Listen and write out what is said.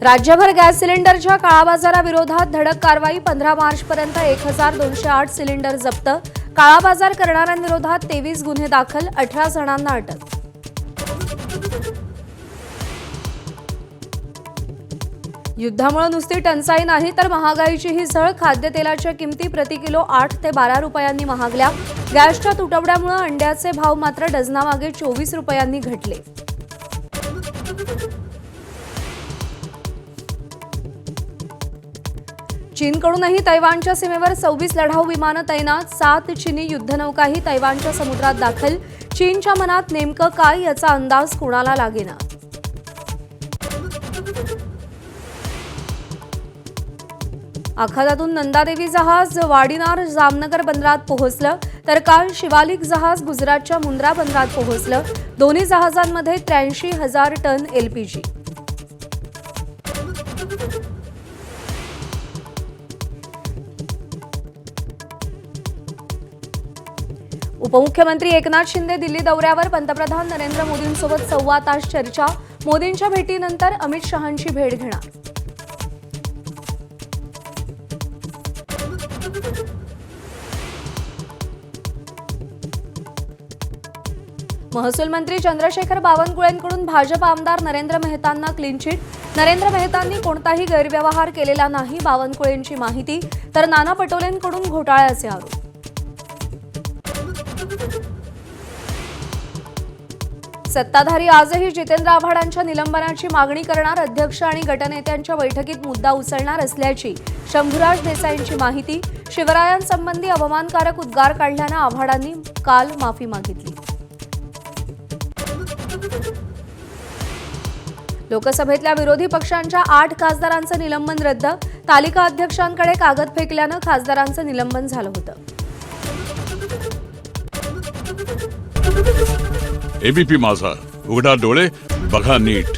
राज्यभर गॅस सिलेंडरच्या काळाबाजाराविरोधात धडक कारवाई. 15 मार्चपर्यंत 1208 सिलेंडर जप्त. काळाबाजार करणाऱ्यांविरोधात 23 गुन्हे दाखल. 18 जणांना अटक. युद्धामुळे नुसती टंचाई नाही तर महागाईचीही झळ. खाद्यतेलाच्या किमती प्रति किलो 8 ते 12 रुपयांनी महागल्या. गॅसच्या तुटवड्यामुळे अंड्याचे भाव मात्र डझनामागे 24 रुपयांनी घटले. चीनकडूनही तैवानच्या सीमेवर 26 लढाऊ विमानं तैनात. 7 चीनी युद्धनौकाही तैवानच्या समुद्रात दाखल. चीनच्या मनात नेमकं काय याचा अंदाज कुणाला लागेना. आखातातून नंदादेवी जहाज वाडीनार जामनगर बंदरात पोहोचलं तर काल शिवालिक जहाज गुजरातच्या मुंद्रा बंदरात पोहोचलं. दोन्ही जहाजांमध्ये 83,000 टन एलपीजी. उपमुख्यमंत्री एकनाथ शिंदे दिल्ली दौऱ्यावर. पंतप्रधान नरेंद्र मोदींसोबत 1.25 तास चर्चा. मोदींच्या भेटीनंतर अमित शहांची भेट घेणार. महसूल मंत्री चंद्रशेखर बावनकुळेंकडून भाजप आमदार नरेंद्र मेहतांना क्लीन चिट. नरेंद्र मेहतांनी कोणताही गैरव्यवहार केलेला नाही. बावनकुळेंची माहिती. तर नाना पटोलेंकडून घोटाळ्याचे आरोप. सत्ताधारी आजही जितेंद्र आव्हाडांच्या निलंबनाची मागणी करणार. अध्यक्ष आणि गटनेत्यांच्या बैठकीत मुद्दा उचलणार असल्याची शंभूराज देसाईंची माहिती. शिवरायांसंबंधी अवमानकारक उद्गार काढल्यानं आव्हाडांनी काल माफी मागितली. लोकसभेतल्या विरोधी पक्षांच्या 8 खासदारांचं निलंबन रद्द. तालिका अध्यक्षांकडे कागद फेकल्यानं खासदारांचं निलंबन झालं होतं. एबीपी माझा, उघडा डोळे बघा नीट.